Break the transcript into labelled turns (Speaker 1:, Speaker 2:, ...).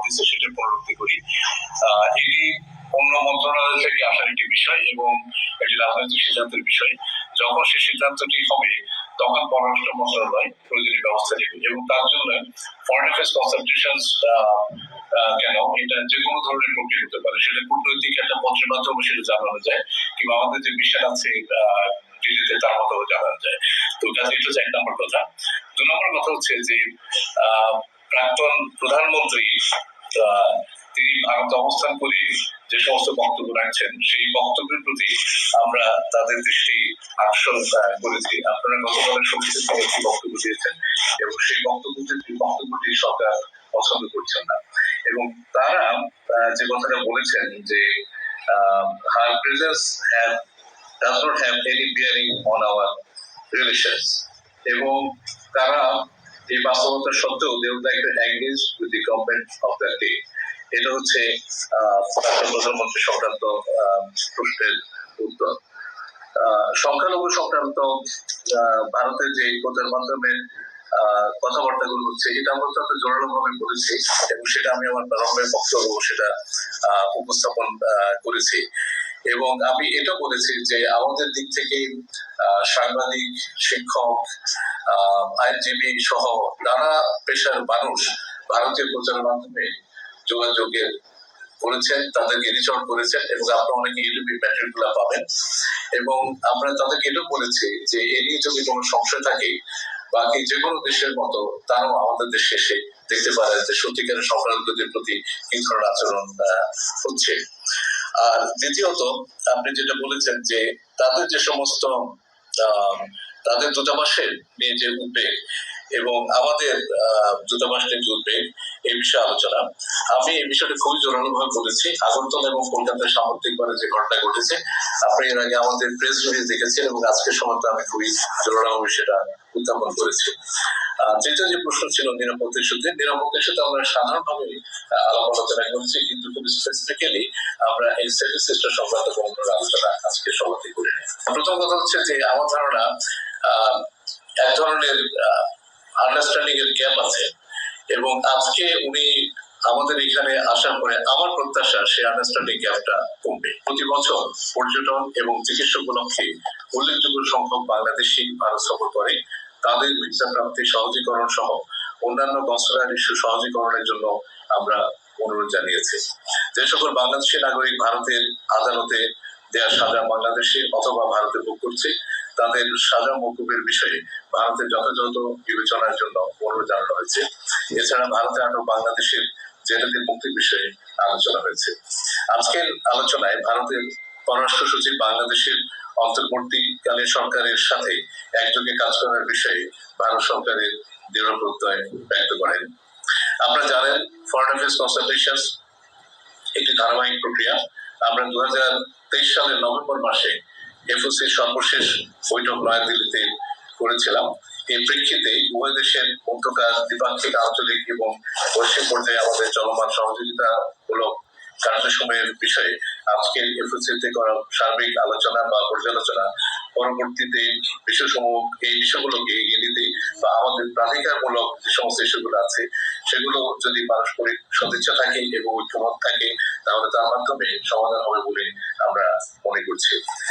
Speaker 1: দিচ্ছে সেটা পুনরুক্তি করি। এটি অন্য মন্ত্রণালয় থেকে আসার একটি বিষয় এবং একটি রাজনৈতিক সিদ্ধান্তের বিষয়। যখন সে সিদ্ধান্তটি হবে তখন পররাষ্ট্র মন্ত্রণালয় প্রয়োজনীয় ব্যবস্থা নেবে এবং তার জন্য ফরেন অ্যাফেয়ার্স কনসালটেশনস কেন এটা যে কোনো ধরনের প্রক্রিয়া হতে পারে, সেটা কূটনৈতিক একটা পত্রের মাধ্যমে সেটা জানানো যায় কিংবা আমাদের যে মিশন আছে দিল্লিতে তার মাধ্যমে জানানো যায়। তো কাজে এটা হচ্ছে এক নম্বর কথা। দু নম্বর কথা হচ্ছে যে প্রাক্তন প্রধানমন্ত্রী তিনি ভারতে অবস্থান করে যে সমস্ত বক্তব্য রাখছেন সেই বক্তব্যের প্রতি আমরা তাদের দৃষ্টি আকর্ষণ করেছি। আপনারা গতকালের সমিতিতে একটি বক্তব্য দিয়েছেন এবং সেই বক্তব্যটি সরকার পছন্দ করছেন না এবং তারা যে কথাটা বলেছেন যে her presence does not have any bearing on our relations এবং তারা এই বাস্তবতা সত্ত্বেও they would like to engage with the government of that day। এটা হচ্ছে প্রধানমন্ত্রী সংক্রান্ত প্রশ্নের উত্তর। সংখ্যালঘু সংক্রান্ত ভারতের যে প্রচার মাধ্যমে কথাবার্তাগুলো হচ্ছে এটা আমরা তো জোরালো ভাবে বলেছি এবং সেটা আমি আমার প্রারম্ভের বক্তব্য সেটা উপস্থাপন করেছি এবং আমি এটা বলেছি যে আমাদের দিক থেকে সাংবাদিক, শিক্ষক, আইনজীবী সহ নানা পেশার মানুষ ভারতীয় প্রচার মাধ্যমে যোগাযোগের করেছেন, তাদেরকে রিচ আউট করেছেন এবং আপনারা অনেকে ইউটিউবে ম্যাটেরিয়ালগুলো পাবেন এবং আমরা তাদেরকে এটা বলেছি যে এ নিয়ে যদি কোনো সংশয় থাকে বাকি যে কোনো দেশের মতো তারাও আমাদের দেশে এসে দেখতে পারে যে সত্যিকারের সংখ্যালঘুদের প্রতি কি ধরনের আচরণ হচ্ছে। আর দ্বিতীয়ত আপনি যেটা বলেছেন যে তাদের যে সমস্ত তাদের দূতাবাসের নিয়ে যে উদ্বেগ এবং আমাদের দূতাবাস নিয়ে যে উদ্বেগ এই বিষয়ে আলোচনা, আমি এই বিষয়টা খুবই জোরালো ভাবে বলেছি। আগরতলা এবং কলকাতায় সাম্প্রতিকভাবে যে ঘটনা ঘটেছে আপনি এর আগে আমাদের প্রেস রিলিজ দেখেছেন এবং আজকের সময় আমি খুবই জোরালো ভাবে সেটা উত্থাপন করেছি। তৃতীয় যে প্রশ্ন ছিল নিরাপত্তা ইস্যুতে, নিরাপত্তা ইস্যুতে আমরা সাধারণভাবে আলাপ আলোচনা করেছি কিন্তু খুব স্পেসিফিক্যালি আমরা এই সেভেন সিস্টার সংক্রান্ত কোনো আলোচনা আজকে সমাপ্তি করি। প্রথম কথা হচ্ছে যে আমার ধারণা এক ধরনের আন্ডারস্ট্যান্ডিং এর গ্যাপ আছে এবং আজকে উনি আমাদের এখানে আসার পরে আমার প্রত্যাশা সেই আন্ডারস্ট্যান্ডিং গ্যাপটা কমবে। প্রতি বছর পর্যটন এবং চিকিৎসা উপলক্ষে উল্লেখযোগ্য সংখ্যক বাংলাদেশি ভারত সফর করে, তাদের ভিসা প্রাপ্তি সহজীকরণ সহ অন্যান্য কনসুলার ইস্যু সহজীকরণের জন্য আমরা অনুরোধ জানিয়েছি। যে সকল বাংলাদেশি নাগরিক ভারতের আদালতে দেওয়া সাজা বাংলাদেশে অথবা ভারতে ভোগ করছে তাদের সাজা মকুবের বিষয়ে ভারতের যথাযথ বিবেচনার জন্য অনুরোধ জানানো হয়েছে। এছাড়া ভারতে আটক বাংলাদেশের জেলেদের মুক্তির বিষয়ে আলোচনা হয়েছে। আজকের আলোচনায় ভারতের পররাষ্ট্র সচিব বাংলাদেশের অন্তর্বর্তীকালীন সরকারের সাথে একযোগে কাজ করার বিষয়ে ভারত সরকারের দৃঢ় প্রত্যয় ব্যক্ত করেন। আপনারা জানেন ফরেন অ্যাফেয়ার্স কনসালটেশনস একটি ধারাবাহিক প্রক্রিয়া। আমরা 2023 সালের নভেম্বর মাসে এফওসির সর্বশেষ বৈঠক নয়াদিল্লিতে করেছিলাম। এই প্রেক্ষিতে উভয় দেশের মধ্যকার দ্বিপাক্ষিক, আঞ্চলিক এবং বৈশ্বিক পর্যায়ে আমাদের চলমান সহযোগিতামূলক কার্যক্রমের বিষয়ে আজকের এফওসিতে করা সার্বিক আলোচনা বা পর্যালোচনা পরবর্তীতে বিষয়সমূহ এই বিষয়গুলোকে এগিয়ে নিতে বা আমাদের প্রাধিকারমূলক যে সমস্ত ইস্যুগুলো আছে সেগুলো যদি পারস্পরিক সদিচ্ছা থাকে এবং ঐক্যমত থাকে তাহলে তার মাধ্যমে সমাধান হবে বলে আমরা মনে করছি।